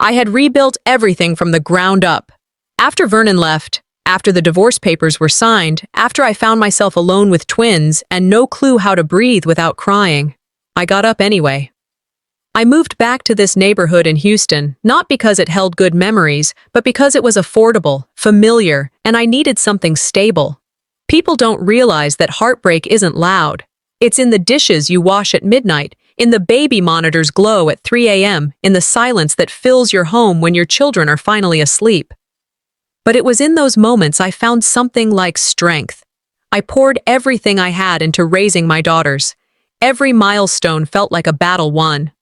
I had rebuilt everything from the ground up. After Vernon left, after the divorce papers were signed, after I found myself alone with twins and no clue how to breathe without crying, I got up anyway. I moved back to this neighborhood in Houston, not because it held good memories, but because it was affordable, familiar, and I needed something stable. People don't realize that heartbreak isn't loud. It's in the dishes you wash at midnight, in the baby monitor's glow at 3 a.m., in the silence that fills your home when your children are finally asleep. But it was in those moments I found something like strength. I poured everything I had into raising my daughters. Every milestone felt like a battle won.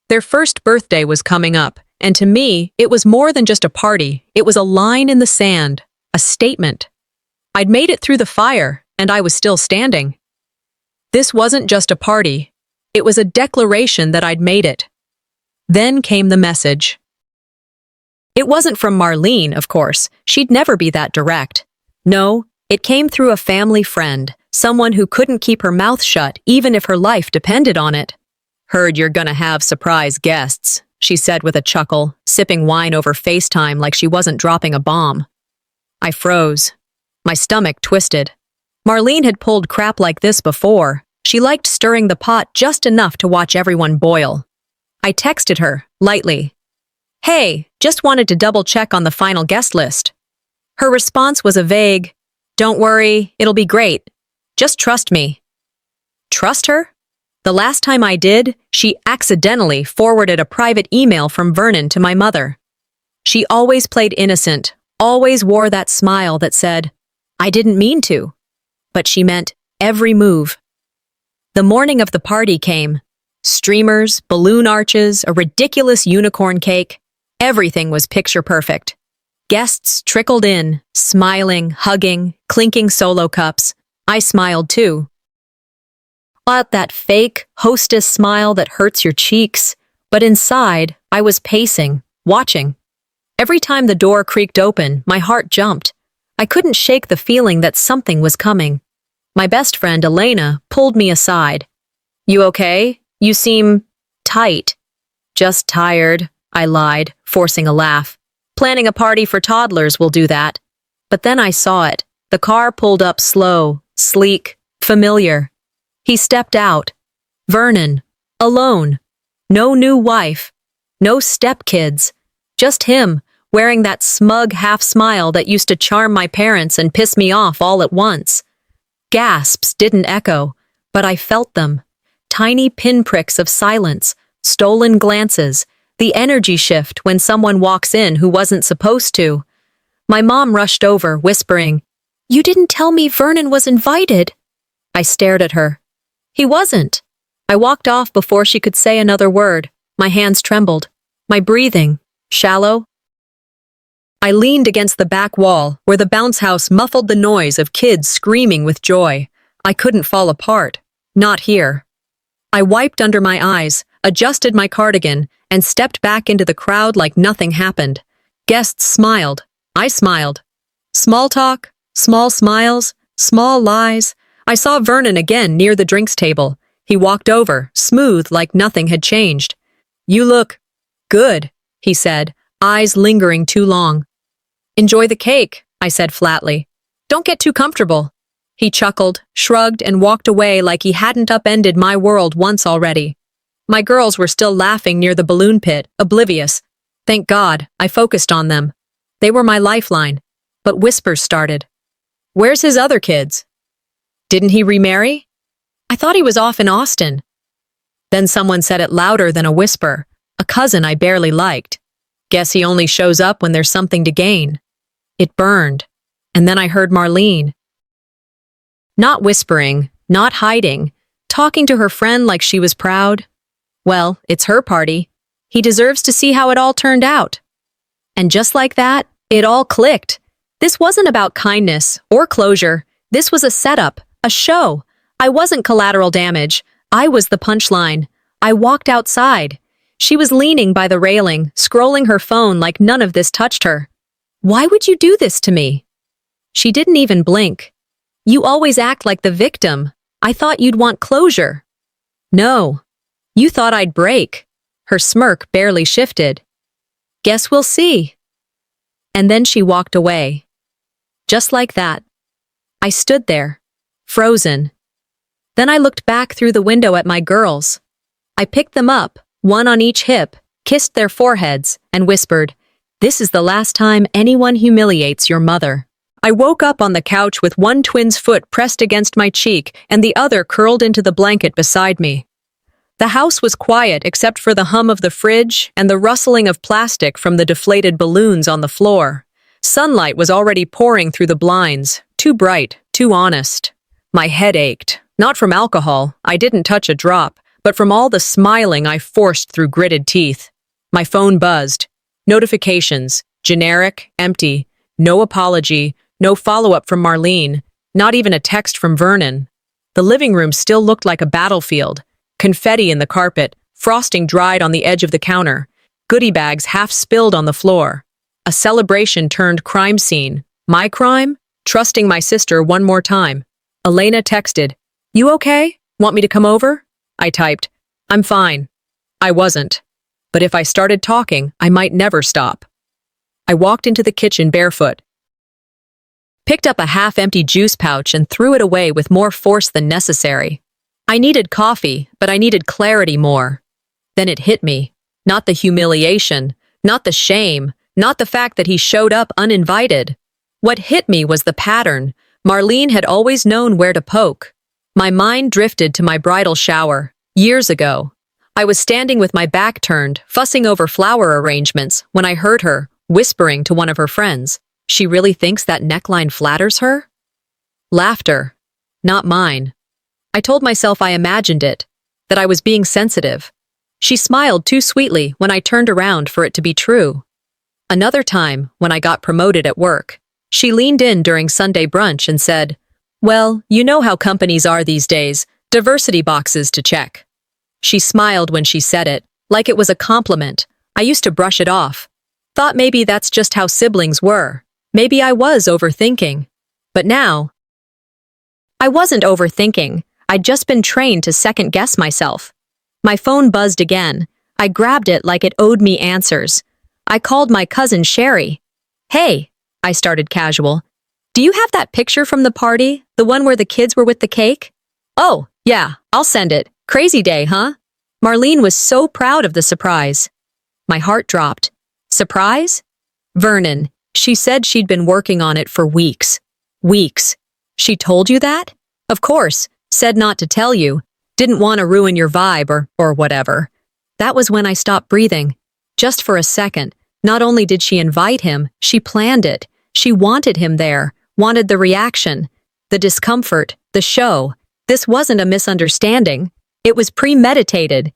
Their first birthday was coming up, and to me, it was more than just a party. It was a line in the sand, a statement. I'd made it through the fire, and I was still standing. This wasn't just a party. It was a declaration that I'd made it. Then came the message. It wasn't from Marlene, of course. She'd never be that direct. No, it came through a family friend, someone who couldn't keep her mouth shut even if her life depended on it. "Heard you're gonna have surprise guests," she said with a chuckle, sipping wine over FaceTime like she wasn't dropping a bomb. I froze. My stomach twisted. Marlene had pulled crap like this before. She liked stirring the pot just enough to watch everyone boil. I texted her, lightly. "Hey, just wanted to double-check on the final guest list." Her response was a vague, "Don't worry, it'll be great. Just trust me." Trust her? The last time I did, she accidentally forwarded a private email from Vernon to my mother. She always played innocent, always wore that smile that said, "I didn't mean to." But she meant every move. The morning of the party came. Streamers, balloon arches, a ridiculous unicorn cake. Everything was picture perfect. Guests trickled in, smiling, hugging, clinking solo cups. I smiled too. Not that fake hostess smile that hurts your cheeks, but inside, I was pacing, watching. Every time the door creaked open, my heart jumped. I couldn't shake the feeling that something was coming. My best friend, Elena, pulled me aside. "You okay? You seem tight." "Just tired," I lied, forcing a laugh. "Planning a party for toddlers will do that." But then I saw it. The car pulled up slow, sleek, familiar. He stepped out. Vernon. Alone. No new wife. No stepkids. Just him, wearing that smug half-smile that used to charm my parents and piss me off all at once. Gasps didn't echo, but I felt them. Tiny pinpricks of silence, stolen glances, the energy shift when someone walks in who wasn't supposed to. My mom rushed over, whispering, "You didn't tell me Vernon was invited." I stared at her. He wasn't. I walked off before she could say another word. My hands trembled. My breathing, shallow. I leaned against the back wall, where the bounce house muffled the noise of kids screaming with joy. I couldn't fall apart. Not here. I wiped under my eyes, adjusted my cardigan, and stepped back into the crowd like nothing happened. Guests smiled. I smiled. Small talk, small smiles, small lies. I saw Vernon again near the drinks table. He walked over, smooth like nothing had changed. "You look good," he said, eyes lingering too long. "Enjoy the cake," I said flatly. "Don't get too comfortable." He chuckled, shrugged, and walked away like he hadn't upended my world once already. My girls were still laughing near the balloon pit, oblivious. Thank God, I focused on them. They were my lifeline. But whispers started. "Where's his other kids? Didn't he remarry? I thought he was off in Austin." Then someone said it louder than a whisper, a cousin I barely liked. "Guess he only shows up when there's something to gain." It burned. And then I heard Marlene. Not whispering, not hiding, talking to her friend like she was proud. Well, it's her party. He deserves to see how it all turned out. And just like that, it all clicked. This wasn't about kindness or closure. This was a setup, a show. I wasn't collateral damage. I was the punchline. I walked outside. She was leaning by the railing, scrolling her phone like none of this touched her. "Why would you do this to me?" She didn't even blink. "You always act like the victim. I thought you'd want closure." "No. You thought I'd break." Her smirk barely shifted. Guess we'll see. And then she walked away. Just like that. I stood there, frozen. Then I looked back through the window at my girls. I picked them up, one on each hip, kissed their foreheads, and whispered, "This is the last time anyone humiliates your mother." I woke up on the couch with one twin's foot pressed against my cheek and the other curled into the blanket beside me. The house was quiet except for the hum of the fridge and the rustling of plastic from the deflated balloons on the floor. Sunlight was already pouring through the blinds, too bright, too honest. My head ached, not from alcohol, I didn't touch a drop, but from all the smiling I forced through gritted teeth. My phone buzzed. Notifications, generic, empty, no apology, no follow-up from Marlene, not even a text from Vernon. The living room still looked like a battlefield. Confetti in the carpet, frosting dried on the edge of the counter, goodie bags half spilled on the floor. A celebration turned crime scene. My crime? Trusting my sister one more time. Elena texted, "You okay? Want me to come over?" I typed, "I'm fine." I wasn't. But if I started talking, I might never stop. I walked into the kitchen barefoot, picked up a half-empty juice pouch and threw it away with more force than necessary. I needed coffee, but I needed clarity more. Then it hit me. Not the humiliation, not the shame, not the fact that he showed up uninvited. What hit me was the pattern. Marlene had always known where to poke. My mind drifted to my bridal shower, years ago. I was standing with my back turned, fussing over flower arrangements, when I heard her, whispering to one of her friends, "She really thinks that neckline flatters her?" Laughter. Not mine. I told myself I imagined it, that I was being sensitive. She smiled too sweetly when I turned around for it to be true. Another time, when I got promoted at work, she leaned in during Sunday brunch and said, "Well, you know how companies are these days, diversity boxes to check." She smiled when she said it, like it was a compliment. I used to brush it off. Thought maybe that's just how siblings were. Maybe I was overthinking. But now, I wasn't overthinking. I'd just been trained to second-guess myself. My phone buzzed again. I grabbed it like it owed me answers. I called my cousin Sherry. "Hey," I started casual. "Do you have that picture from the party? The one where the kids were with the cake?" "Oh, yeah, I'll send it. Crazy day, huh?" Marlene was so proud of the surprise. My heart dropped. Surprise? Vernon. She said she'd been working on it for weeks. Weeks. She told you that? Of course. Said not to tell you. Didn't want to ruin your vibe or whatever. That was when I stopped breathing. Just for a second. Not only did she invite him, she planned it. She wanted him there, wanted the reaction, the discomfort, the show. This wasn't a misunderstanding. It was premeditated.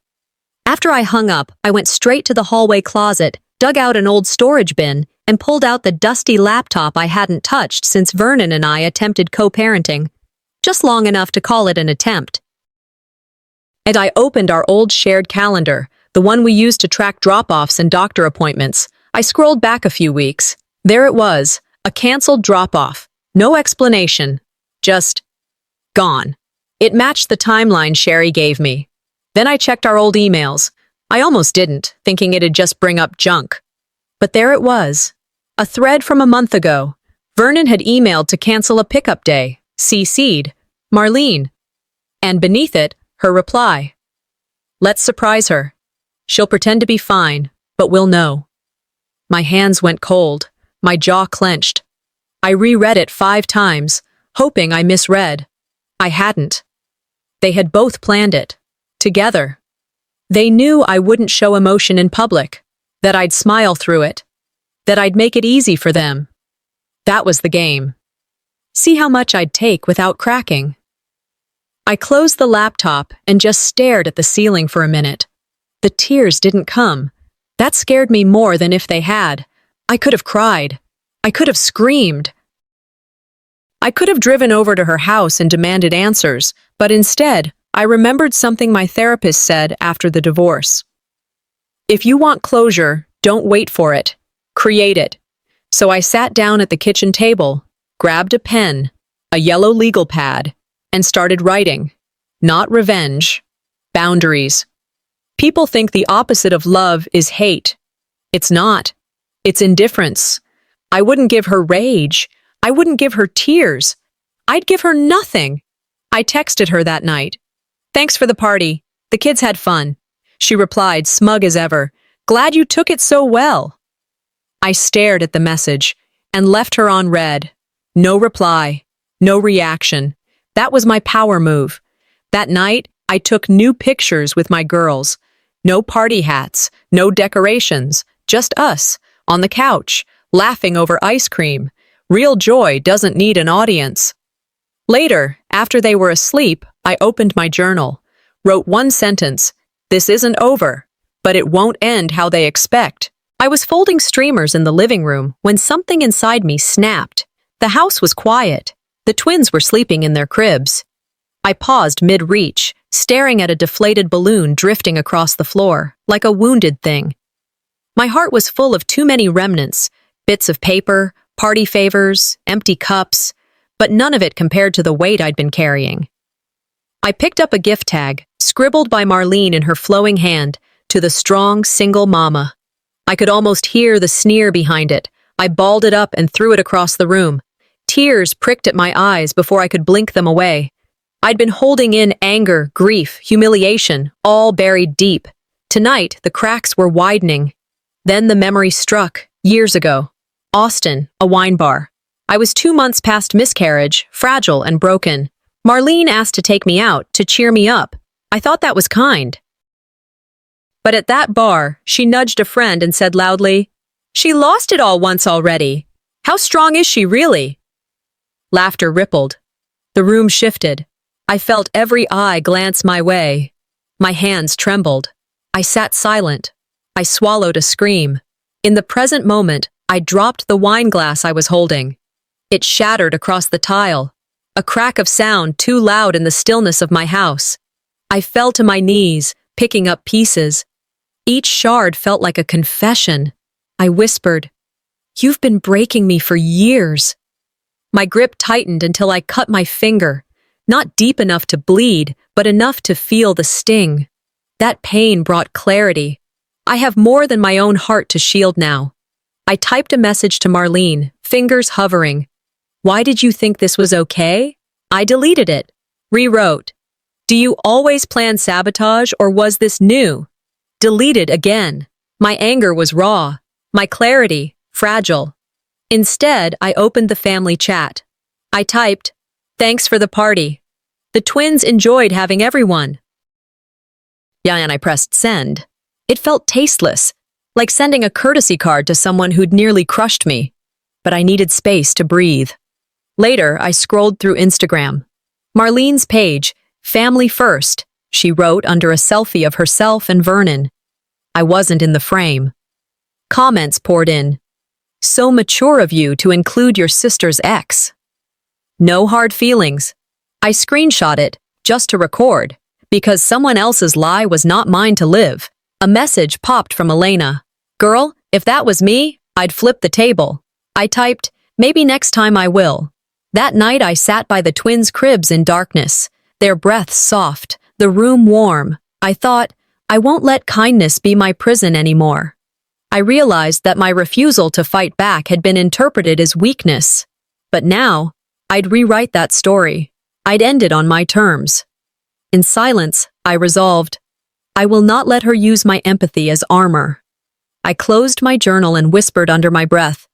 After I hung up, I went straight to the hallway closet, dug out an old storage bin, and pulled out the dusty laptop I hadn't touched since Vernon and I attempted co-parenting. Just long enough to call it an attempt. And I opened our old shared calendar, the one we used to track drop-offs and doctor appointments. I scrolled back a few weeks. There it was, a canceled drop-off. No explanation. Just gone. It matched the timeline Sherry gave me. Then I checked our old emails. I almost didn't, thinking it'd just bring up junk. But there it was. A thread from a month ago. Vernon had emailed to cancel a pickup day. CC'd. Marlene. And beneath it, her reply. "Let's surprise her. She'll pretend to be fine, but we'll know." My hands went cold. My jaw clenched. I reread it 5 times, hoping I misread. I hadn't. They had both planned it. Together. They knew I wouldn't show emotion in public, that I'd smile through it, that I'd make it easy for them. That was the game. See how much I'd take without cracking. I closed the laptop and just stared at the ceiling for a minute. The tears didn't come. That scared me more than if they had. I could have cried. I could have screamed. I could have driven over to her house and demanded answers, but instead, I remembered something my therapist said after the divorce. If you want closure, don't wait for it. Create it. So I sat down at the kitchen table, grabbed a pen, a yellow legal pad, and started writing. Not revenge. Boundaries. People think the opposite of love is hate. It's not. It's indifference. I wouldn't give her rage. I wouldn't give her tears. I'd give her nothing. I texted her that night. Thanks for the party. The kids had fun. She replied, smug as ever. Glad you took it so well. I stared at the message and left her on read. No reply. No reaction. That was my power move. That night, I took new pictures with my girls. No party hats, no decorations, just us, on the couch, laughing over ice cream. Real joy doesn't need an audience. Later, after they were asleep, I opened my journal, wrote one sentence, "This isn't over, but it won't end how they expect." I was folding streamers in the living room when something inside me snapped. The house was quiet. The twins were sleeping in their cribs. I paused mid-reach, staring at a deflated balloon drifting across the floor, like a wounded thing. My heart was full of too many remnants, bits of paper, party favors, empty cups, but none of it compared to the weight I'd been carrying. I picked up a gift tag, scribbled by Marlene in her flowing hand, to the strong, single mama. I could almost hear the sneer behind it. I balled it up and threw it across the room. Tears pricked at my eyes before I could blink them away. I'd been holding in anger, grief, humiliation, all buried deep. Tonight, the cracks were widening. Then the memory struck, years ago. Austin, a wine bar. I was 2 months past miscarriage, fragile and broken. Marlene asked to take me out, to cheer me up. I thought that was kind. But at that bar, she nudged a friend and said loudly, "She lost it all once already. How strong is she really?" Laughter rippled. The room shifted. I felt every eye glance my way. My hands trembled. I sat silent. I swallowed a scream. In the present moment, I dropped the wine glass I was holding. It shattered across the tile, a crack of sound too loud in the stillness of my house. I fell to my knees, picking up pieces. Each shard felt like a confession. I whispered, "You've been breaking me for years." My grip tightened until I cut my finger, not deep enough to bleed, but enough to feel the sting. That pain brought clarity. I have more than my own heart to shield now. I typed a message to Marlene, fingers hovering. "Why did you think this was okay?" I deleted it. Rewrote. "Do you always plan sabotage, or was this new?" Deleted again. My anger was raw. My clarity, fragile. Instead, I opened the family chat. I typed, "Thanks for the party. The twins enjoyed having everyone." Yeah, and I pressed send. It felt tasteless, like sending a courtesy card to someone who'd nearly crushed me. But I needed space to breathe. Later, I scrolled through Instagram. Marlene's page, "Family First," she wrote under a selfie of herself and Vernon. I wasn't in the frame. Comments poured in. "So mature of you to include your sister's ex." No hard feelings. I screenshot it, just to record, because someone else's lie was not mine to live. A message popped from Elena. "Girl, if that was me, I'd flip the table." I typed, "Maybe next time I will." That night I sat by the twins' cribs in darkness, their breaths soft, the room warm. I thought, I won't let kindness be my prison anymore. I realized that my refusal to fight back had been interpreted as weakness. But now, I'd rewrite that story. I'd end it on my terms. In silence, I resolved, I will not let her use my empathy as armor. I closed my journal and whispered under my breath,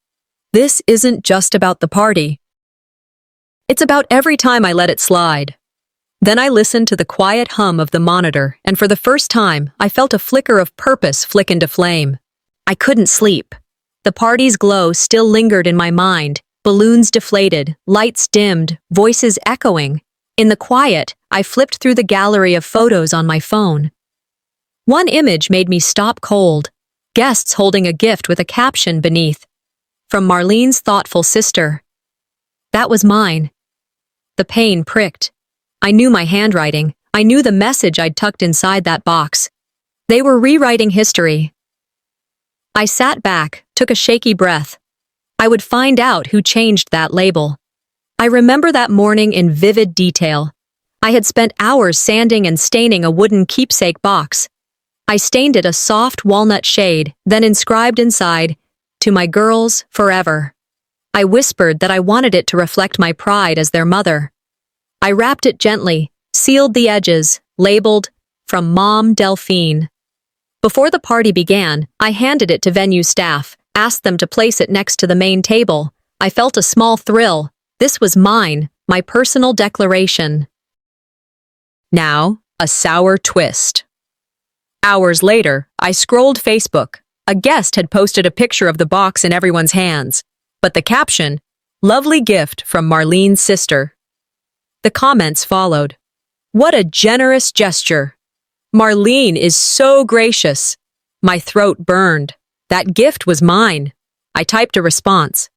"This isn't just about the party. It's about every time I let it slide." Then I listened to the quiet hum of the monitor, and for the first time, I felt a flicker of purpose flick into flame. I couldn't sleep. The party's glow still lingered in my mind, balloons deflated, lights dimmed, voices echoing. In the quiet, I flipped through the gallery of photos on my phone. One image made me stop cold. Guests holding a gift with a caption beneath, "From Marlene's thoughtful sister." That was mine. The pain pricked. I knew my handwriting. I knew the message I'd tucked inside that box. They were rewriting history. I sat back, took a shaky breath. I would find out who changed that label. I remember that morning in vivid detail. I had spent hours sanding and staining a wooden keepsake box. I stained it a soft walnut shade, then inscribed inside, To my girls, forever. I whispered that I wanted it to reflect my pride as their mother. I wrapped it gently, sealed the edges, labeled, "From Mom Delphine." Before the party began, I handed it to venue staff, asked them to place it next to the main table. I felt a small thrill. This was mine, my personal declaration. Now, a sour twist. Hours later, I scrolled Facebook. A guest had posted a picture of the box in everyone's hands, but the caption, "Lovely gift from Marlene's sister." The comments followed. "What a generous gesture. Marlene is so gracious." My throat burned. That gift was mine. I typed a response.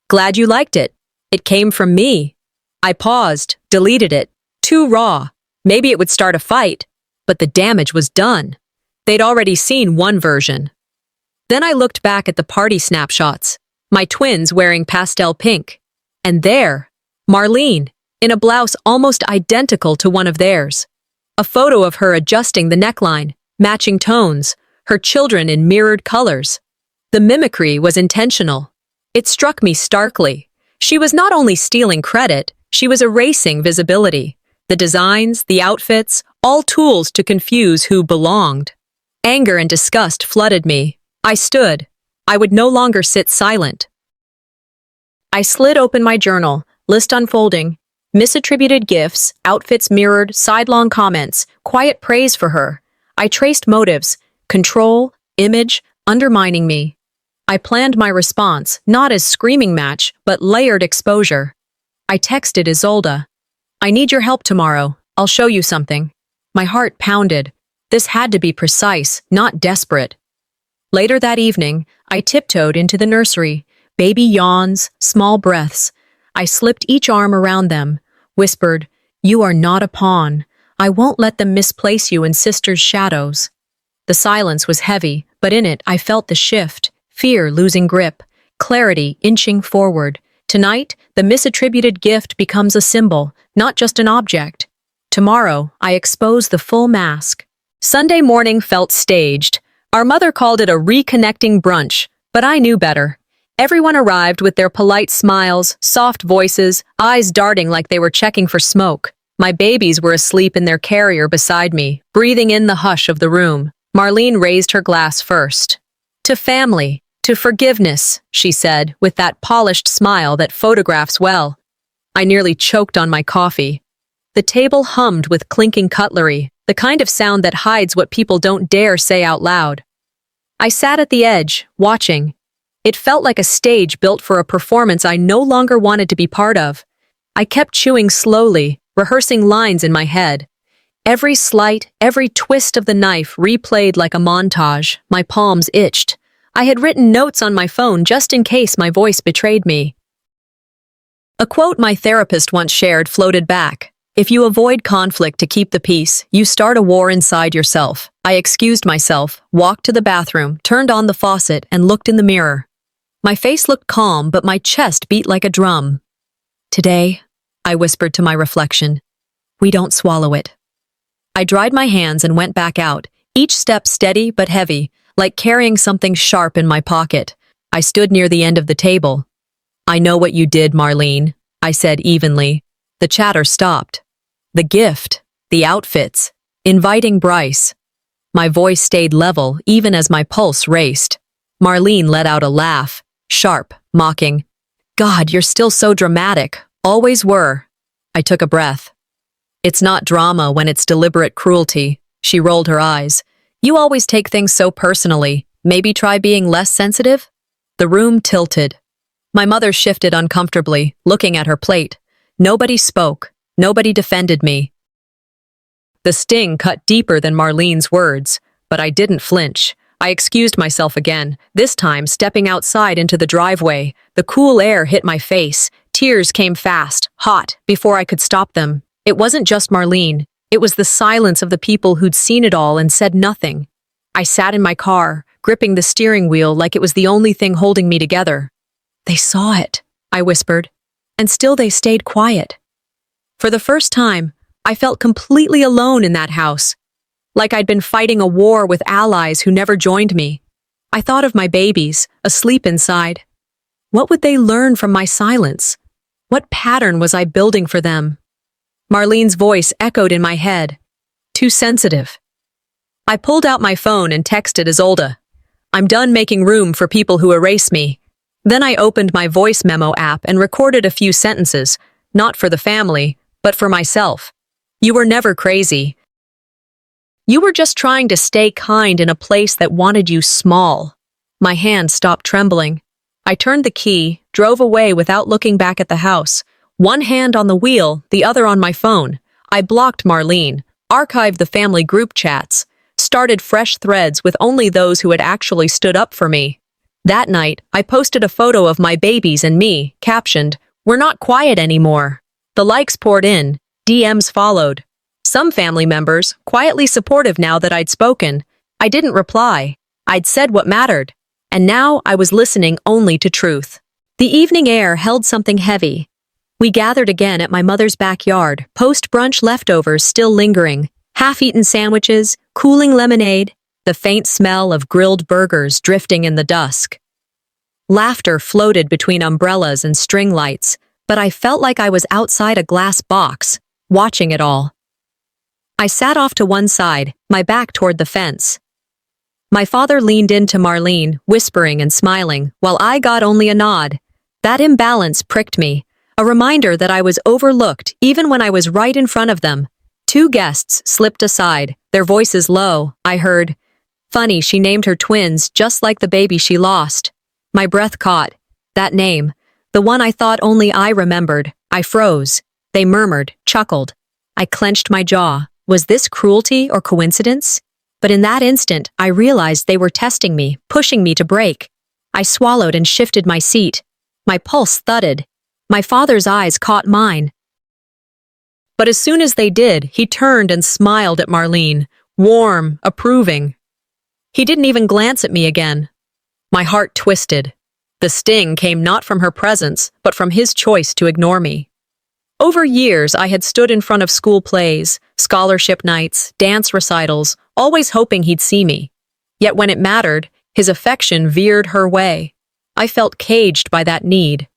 "Glad you liked it. It came from me." I paused, deleted it. Too raw. Maybe it would start a fight, but the damage was done. They'd already seen one version. Then I looked back at the party snapshots, my twins wearing pastel pink. And there, Marlene, in a blouse almost identical to one of theirs. A photo of her adjusting the neckline, matching tones, her children in mirrored colors. The mimicry was intentional. It struck me starkly. She was not only stealing credit, she was erasing visibility. The designs, the outfits, all tools to confuse who belonged. Anger and disgust flooded me. I stood. I would no longer sit silent. I slid open my journal, list unfolding, misattributed gifts, outfits mirrored, sidelong comments, quiet praise for her. I traced motives, control, image, undermining me. I planned my response, not as screaming match, but layered exposure. I texted Isolde. "I need your help tomorrow. I'll show you something." My heart pounded. This had to be precise, not desperate. Later that evening, I tiptoed into the nursery. Baby yawns, small breaths. I slipped each arm around them, whispered, "You are not a pawn. I won't let them misplace you in sister's shadows." The silence was heavy, but in it I felt the shift, fear losing grip, clarity inching forward. Tonight, the misattributed gift becomes a symbol, not just an object. Tomorrow, I expose the full mask. Sunday morning felt staged. Our mother called it a reconnecting brunch, but I knew better. Everyone arrived with their polite smiles, soft voices, eyes darting like they were checking for smoke. My babies were asleep in their carrier beside me, breathing in the hush of the room. Marlene raised her glass first. "To family, to forgiveness," she said, with that polished smile that photographs well. I nearly choked on my coffee. The table hummed with clinking cutlery, the kind of sound that hides what people don't dare say out loud. I sat at the edge, watching. It felt like a stage built for a performance I no longer wanted to be part of. I kept chewing slowly, rehearsing lines in my head. Every slight, every twist of the knife replayed like a montage. My palms itched. I had written notes on my phone just in case my voice betrayed me. A quote my therapist once shared floated back. "If you avoid conflict to keep the peace, you start a war inside yourself." I excused myself, walked to the bathroom, turned on the faucet, and looked in the mirror. My face looked calm, but my chest beat like a drum. "Today," I whispered to my reflection, "we don't swallow it." I dried my hands and went back out, each step steady but heavy, like carrying something sharp in my pocket. I stood near the end of the table. "I know what you did, Marlene," I said evenly. The chatter stopped. The gift, the outfits, inviting Bryce. My voice stayed level even as my pulse raced. Marlene let out a laugh, sharp, mocking. "God, you're still so dramatic. Always were." I took a breath. "It's not drama when it's deliberate cruelty." She rolled her eyes. "You always take things so personally. Maybe try being less sensitive?" The room tilted. My mother shifted uncomfortably, looking at her plate. Nobody spoke. Nobody defended me. The sting cut deeper than Marlene's words, but I didn't flinch. I excused myself again, this time stepping outside into the driveway. The cool air hit my face. Tears came fast, hot, before I could stop them. It wasn't just Marlene. It was the silence of the people who'd seen it all and said nothing. I sat in my car, gripping the steering wheel like it was the only thing holding me together. "They saw it," I whispered, and still they stayed quiet. For the first time, I felt completely alone in that house, like I'd been fighting a war with allies who never joined me. I thought of my babies, asleep inside. What would they learn from my silence? What pattern was I building for them? Marlene's voice echoed in my head. Too sensitive. I pulled out my phone and texted Isolde. I'm done making room for people who erase me. Then I opened my voice memo app and recorded a few sentences, not for the family, but for myself. You were never crazy. You were just trying to stay kind in a place that wanted you small. My hand stopped trembling. I turned the key, drove away without looking back at the house. One hand on the wheel, the other on my phone. I blocked Marlene, archived the family group chats, started fresh threads with only those who had actually stood up for me. That night, I posted a photo of my babies and me, captioned, "We're not quiet anymore." The likes poured in, DMs followed. Some family members, quietly supportive now that I'd spoken. I didn't reply. I'd said what mattered. And now I was listening only to truth. The evening air held something heavy. We gathered again at my mother's backyard, post-brunch leftovers still lingering, half-eaten sandwiches, cooling lemonade, the faint smell of grilled burgers drifting in the dusk. Laughter floated between umbrellas and string lights, but I felt like I was outside a glass box, watching it all. I sat off to one side, my back toward the fence. My father leaned into Marlene, whispering and smiling, while I got only a nod. That imbalance pricked me, a reminder that I was overlooked even when I was right in front of them. Two guests slipped aside, their voices low. I heard, "Funny, she named her twins just like the baby she lost." My breath caught. That name, the one I thought only I remembered. I froze. They murmured, chuckled. I clenched my jaw. Was this cruelty or coincidence? But in that instant, I realized they were testing me, pushing me to break. I swallowed and shifted my seat. My pulse thudded. My father's eyes caught mine. But as soon as they did, he turned and smiled at Marlene, warm, approving. He didn't even glance at me again. My heart twisted. The sting came not from her presence, but from his choice to ignore me. Over years, I had stood in front of school plays, scholarship nights, dance recitals, always hoping he'd see me. Yet when it mattered, his affection veered her way. I felt caged by that need.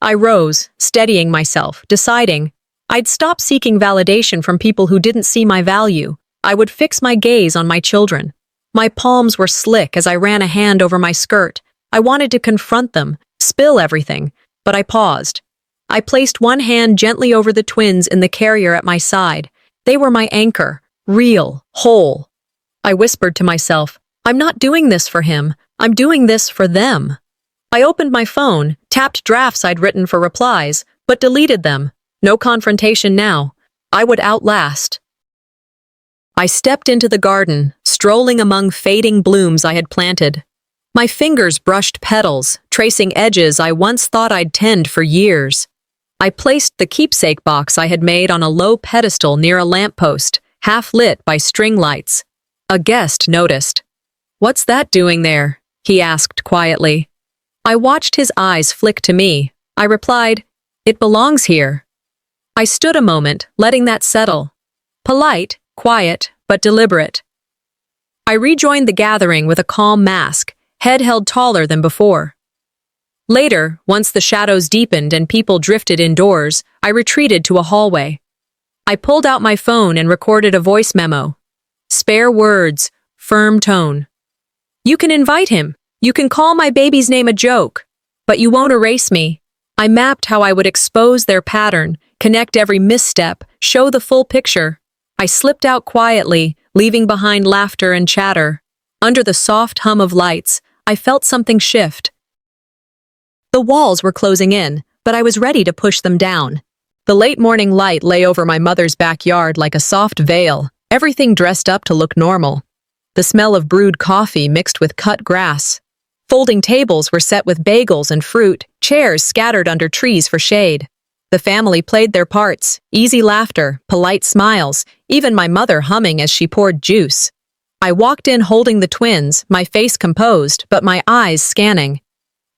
I rose, steadying myself, deciding I'd stop seeking validation from people who didn't see my value. I would fix my gaze on my children. My palms were slick as I ran a hand over my skirt. I wanted to confront them, spill everything, but I paused. I placed one hand gently over the twins in the carrier at my side. They were my anchor, real, whole. I whispered to myself, I'm not doing this for him. I'm doing this for them. I opened my phone, tapped drafts I'd written for replies, but deleted them. No confrontation now. I would outlast. I stepped into the garden, strolling among fading blooms I had planted. My fingers brushed petals, tracing edges I once thought I'd tend for years. I placed the keepsake box I had made on a low pedestal near a lamppost, half lit by string lights. A guest noticed. "What's that doing there?" he asked quietly. I watched his eyes flick to me. I replied, "It belongs here." I stood a moment, letting that settle. Polite, quiet, but deliberate. I rejoined the gathering with a calm mask, head held taller than before. Later, once the shadows deepened and people drifted indoors, I retreated to a hallway. I pulled out my phone and recorded a voice memo. Spare words, firm tone. "You can invite him. You can call my baby's name a joke. But you won't erase me." I mapped how I would expose their pattern, connect every misstep, show the full picture. I slipped out quietly, leaving behind laughter and chatter. Under the soft hum of lights, I felt something shift. The walls were closing in, but I was ready to push them down. The late morning light lay over my mother's backyard like a soft veil, everything dressed up to look normal. The smell of brewed coffee mixed with cut grass. Folding tables were set with bagels and fruit, chairs scattered under trees for shade. The family played their parts, easy laughter, polite smiles, even my mother humming as she poured juice. I walked in holding the twins, my face composed, but my eyes scanning.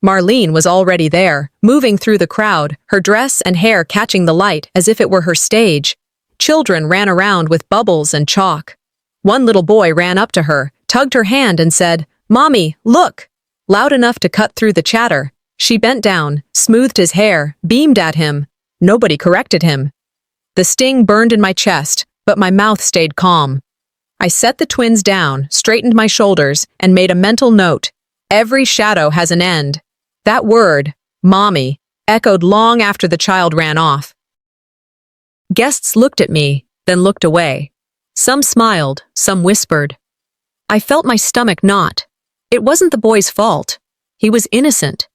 Marlene was already there, moving through the crowd, her dress and hair catching the light as if it were her stage. Children ran around with bubbles and chalk. One little boy ran up to her, tugged her hand and said, "Mommy, look!" Loud enough to cut through the chatter. She bent down, smoothed his hair, beamed at him. Nobody corrected him. The sting burned in my chest, but my mouth stayed calm. I set the twins down, straightened my shoulders, and made a mental note. Every shadow has an end. That word, "mommy," echoed long after the child ran off. Guests looked at me, then looked away. Some smiled, some whispered. I felt my stomach knot. It wasn't the boy's fault. He was innocent.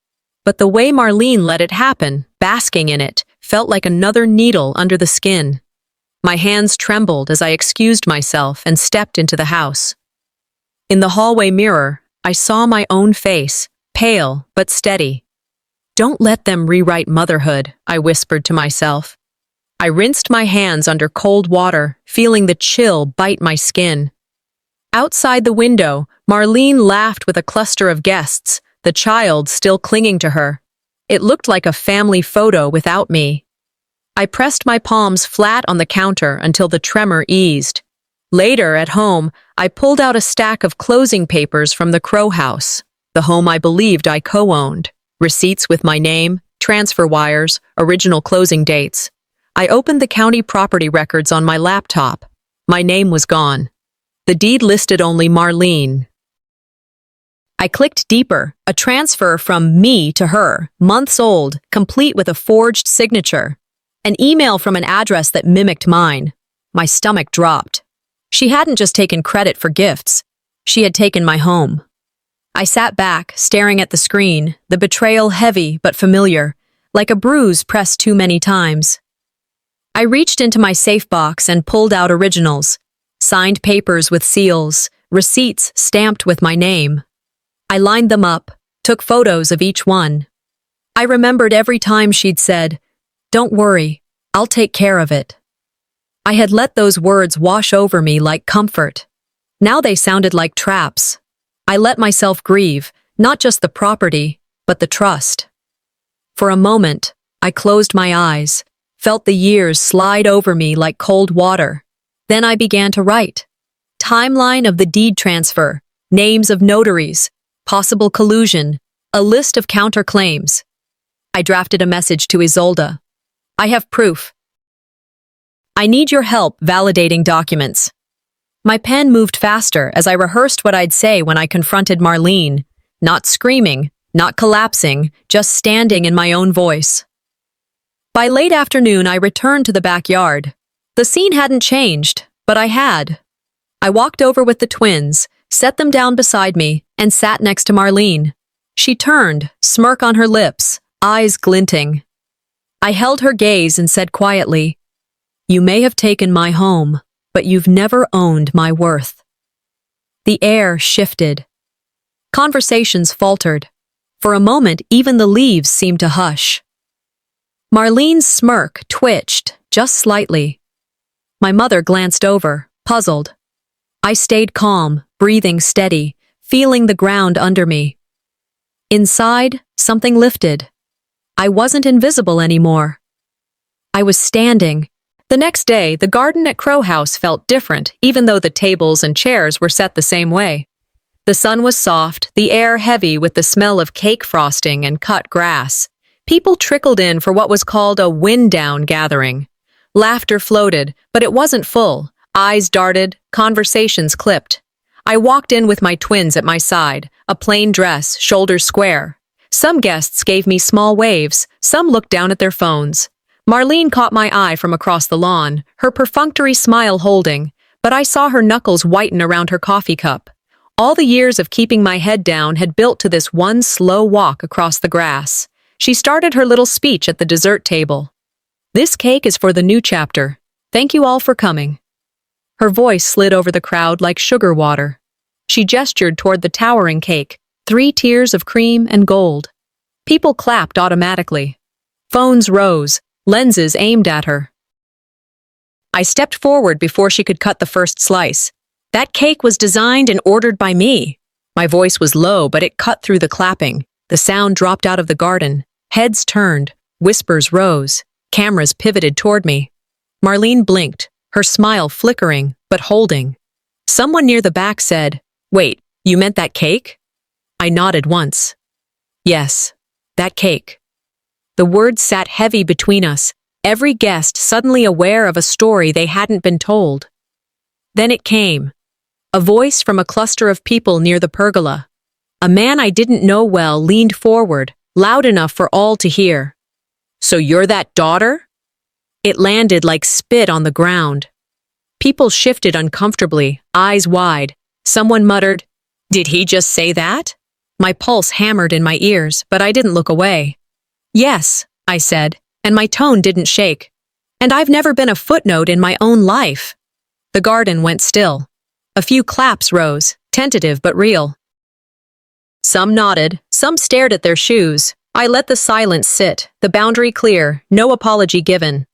But the way Marlene let it happen, basking in it, felt like another needle under the skin. My hands trembled as I excused myself and stepped into the house. In the hallway mirror, I saw my own face, pale but steady. "Don't let them rewrite motherhood," I whispered to myself. I rinsed my hands under cold water, feeling the chill bite my skin. Outside the window, Marlene laughed with a cluster of guests, the child still clinging to her. It looked like a family photo without me. I pressed my palms flat on the counter until the tremor eased. Later, at home, I pulled out a stack of closing papers from the Crow House, the home I believed I co-owned. Receipts with my name, transfer wires, original closing dates. I opened the county property records on my laptop. My name was gone. The deed listed only Marlene. I clicked deeper, a transfer from me to her, months old, complete with a forged signature. An email from an address that mimicked mine. My stomach dropped. She hadn't just taken credit for gifts. She had taken my home. I sat back, staring at the screen, the betrayal heavy but familiar, like a bruise pressed too many times. I reached into my safe box and pulled out originals, signed papers with seals, receipts stamped with my name. I lined them up, took photos of each one. I remembered every time she'd said, "Don't worry, I'll take care of it." I had let those words wash over me like comfort. Now they sounded like traps. I let myself grieve, not just the property, but the trust. For a moment, I closed my eyes, felt the years slide over me like cold water. Then I began to write. Timeline of the deed transfer, names of notaries, possible collusion, a list of counterclaims. I drafted a message to Isolde. "I have proof. I need your help validating documents." My pen moved faster as I rehearsed what I'd say when I confronted Marlene, not screaming, not collapsing, just standing in my own voice. By late afternoon, I returned to the backyard. The scene hadn't changed, but I had. I walked over with the twins, set them down beside me, and sat next to Marlene. She turned, smirk on her lips, eyes glinting. I held her gaze and said quietly, "You may have taken my home, but you've never owned my worth." The air shifted. Conversations faltered. For a moment, even the leaves seemed to hush. Marlene's smirk twitched, just slightly. My mother glanced over, puzzled. I stayed calm, breathing steady, feeling the ground under me. Inside, something lifted. I wasn't invisible anymore. I was standing. The next day, the garden at Crow House felt different, even though the tables and chairs were set the same way. The sun was soft, the air heavy with the smell of cake frosting and cut grass. People trickled in for what was called a wind-down gathering. Laughter floated, but it wasn't full. Eyes darted, conversations clipped. I walked in with my twins at my side, a plain dress, shoulders square. Some guests gave me small waves, some looked down at their phones. Marlene caught my eye from across the lawn, her perfunctory smile holding, but I saw her knuckles whiten around her coffee cup. All the years of keeping my head down had built to this one slow walk across the grass. She started her little speech at the dessert table. "This cake is for the new chapter. Thank you all for coming." Her voice slid over the crowd like sugar water. She gestured toward the towering cake, 3 tiers of cream and gold. People clapped automatically. Phones rose, lenses aimed at her. I stepped forward before she could cut the first slice. "That cake was designed and ordered by me." My voice was low, but it cut through the clapping. The sound dropped out of the garden. Heads turned, whispers rose, cameras pivoted toward me. Marlene blinked, her smile flickering, but holding. Someone near the back said, "Wait, you meant that cake?" I nodded once. Yes, that cake. The words sat heavy between us, every guest suddenly aware of a story they hadn't been told. Then it came. A voice from a cluster of people near the pergola. A man I didn't know well leaned forward, loud enough for all to hear. So you're that daughter? It landed like spit on the ground. People shifted uncomfortably, eyes wide. Someone muttered, "Did he just say that?" My pulse hammered in my ears, but I didn't look away. "Yes," I said, and my tone didn't shake. "And I've never been a footnote in my own life." The garden went still. A few claps rose, tentative but real. Some nodded, some stared at their shoes. I let the silence sit, the boundary clear, no apology given.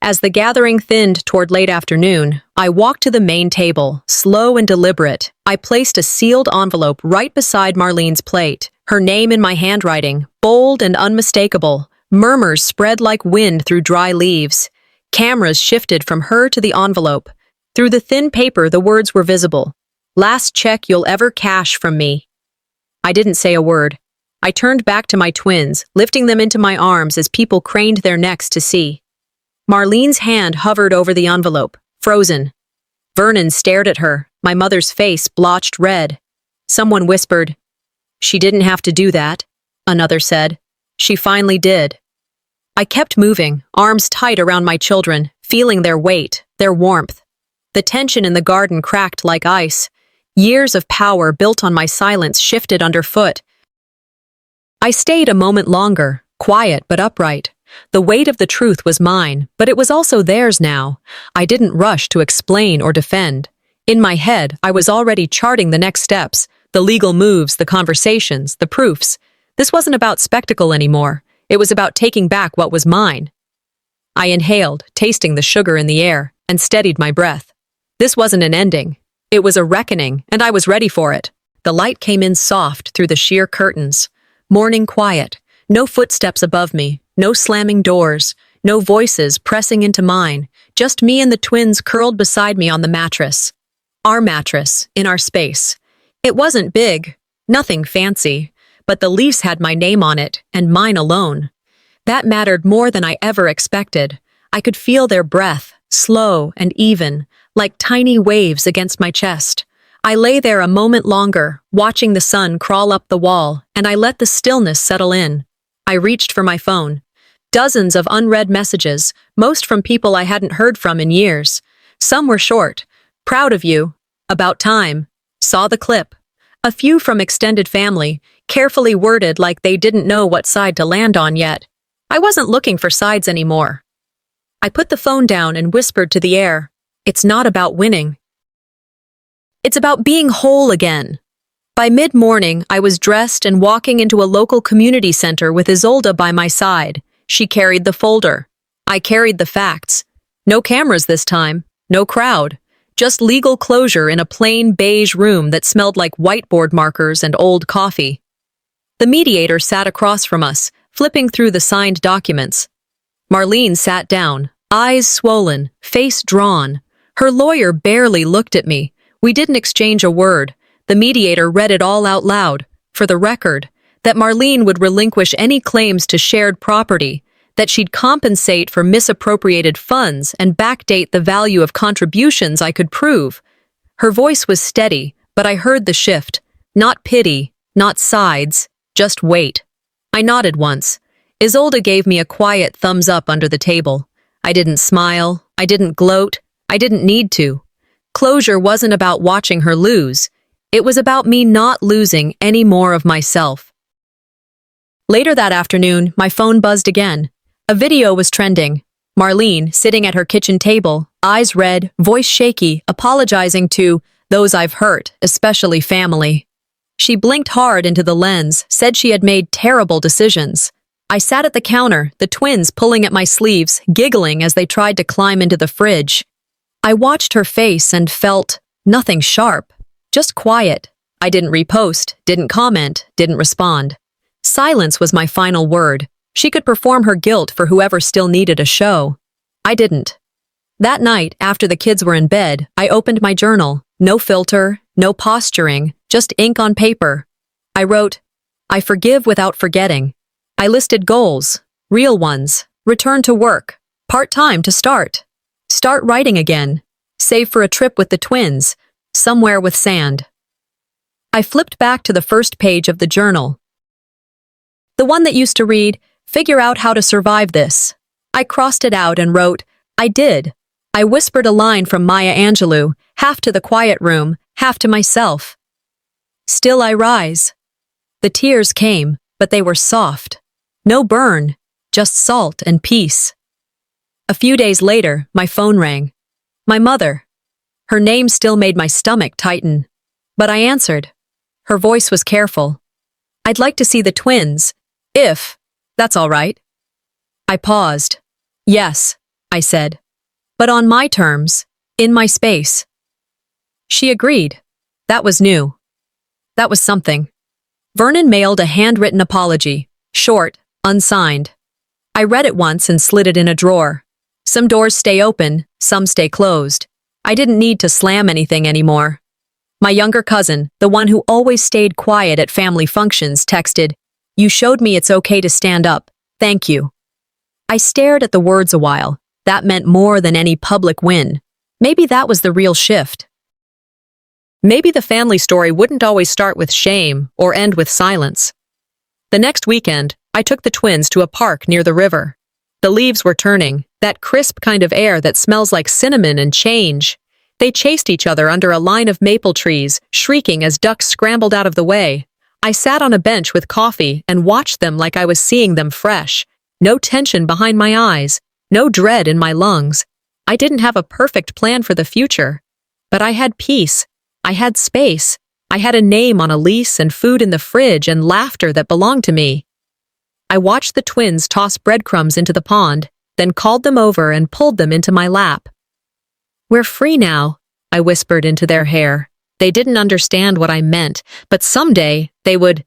As the gathering thinned toward late afternoon, I walked to the main table, slow and deliberate. I placed a sealed envelope right beside Marlene's plate, her name in my handwriting, bold and unmistakable. Murmurs spread like wind through dry leaves. Cameras shifted from her to the envelope. Through the thin paper, the words were visible. "Last check you'll ever cash from me." I didn't say a word. I turned back to my twins, lifting them into my arms as people craned their necks to see. Marlene's hand hovered over the envelope, frozen. Vernon stared at her, my mother's face blotched red. Someone whispered, "She didn't have to do that," another said. "She finally did." I kept moving, arms tight around my children, feeling their weight, their warmth. The tension in the garden cracked like ice. Years of power built on my silence shifted underfoot. I stayed a moment longer, quiet but upright. The weight of the truth was mine, but it was also theirs now. I didn't rush to explain or defend. In my head, I was already charting the next steps, the legal moves, the conversations, the proofs. This wasn't about spectacle anymore. It was about taking back what was mine. I inhaled, tasting the sugar in the air, and steadied my breath. This wasn't an ending. It was a reckoning, and I was ready for it. The light came in soft through the sheer curtains. Morning quiet. No footsteps above me. No slamming doors, no voices pressing into mine, just me and the twins curled beside me on the mattress. Our mattress, in our space. It wasn't big, nothing fancy, but the lease had my name on it, and mine alone. That mattered more than I ever expected. I could feel their breath, slow and even, like tiny waves against my chest. I lay there a moment longer, watching the sun crawl up the wall, and I let the stillness settle in. I reached for my phone. Dozens of unread messages, most from people I hadn't heard from in years. Some were short. "Proud of you," "About time," "Saw the clip." A few from extended family, carefully worded like they didn't know what side to land on yet. I wasn't looking for sides anymore. I put the phone down and whispered to the air, "It's not about winning. It's about being whole again." By mid-morning, I was dressed and walking into a local community center with Isolde by my side. She carried the folder. I carried the facts. No cameras this time, no crowd, just legal closure in a plain beige room that smelled like whiteboard markers and old coffee. The mediator sat across from us, flipping through the signed documents. Marlene sat down, eyes swollen, face drawn. Her lawyer barely looked at me. We didn't exchange a word. The mediator read it all out loud, for the record, that Marlene would relinquish any claims to shared property, that she'd compensate for misappropriated funds and backdate the value of contributions I could prove. Her voice was steady, but I heard the shift. Not pity, not sides, just weight. I nodded once. Isolde gave me a quiet thumbs up under the table. I didn't smile, I didn't gloat, I didn't need to. Closure wasn't about watching her lose. It was about me not losing any more of myself. Later that afternoon, my phone buzzed again. A video was trending. Marlene, sitting at her kitchen table, eyes red, voice shaky, apologizing to those I've hurt, especially family. She blinked hard into the lens, said she had made terrible decisions. I sat at the counter, the twins pulling at my sleeves, giggling as they tried to climb into the fridge. I watched her face and felt nothing sharp, just quiet. I didn't repost, didn't comment, didn't respond. Silence was my final word. She could perform her guilt for whoever still needed a show. I didn't. That night, after the kids were in bed, I opened my journal. No filter, no posturing, just ink on paper. I wrote, I forgive without forgetting. I listed goals, real ones, return to work, part-time to start. Start writing again. Save for a trip with the twins, somewhere with sand. I flipped back to the first page of the journal. The one that used to read, figure out how to survive this. I crossed it out and wrote, I did. I whispered a line from Maya Angelou, half to the quiet room, half to myself. Still I rise. The tears came, but they were soft. No burn, just salt and peace. A few days later, my phone rang. My mother. Her name still made my stomach tighten. But I answered. Her voice was careful. I'd like to see the twins, if that's all right. I paused. Yes, I said. But on my terms, in my space. She agreed. That was new. That was something. Vernon mailed a handwritten apology, short, unsigned. I read it once and slid it in a drawer. Some doors stay open, some stay closed. I didn't need to slam anything anymore. My younger cousin, the one who always stayed quiet at family functions, texted, You showed me it's okay to stand up. Thank you. I stared at the words a while. That meant more than any public win. Maybe that was the real shift. Maybe the family story wouldn't always start with shame or end with silence. The next weekend, I took the twins to a park near the river. The leaves were turning, that crisp kind of air that smells like cinnamon and change. They chased each other under a line of maple trees, shrieking as ducks scrambled out of the way. I sat on a bench with coffee and watched them like I was seeing them fresh. No tension behind my eyes, no dread in my lungs. I didn't have a perfect plan for the future, but I had peace. I had space. I had a name on a lease and food in the fridge and laughter that belonged to me. I watched the twins toss breadcrumbs into the pond, then called them over and pulled them into my lap. We're free now, I whispered into their hair. They didn't understand what I meant, but someday they would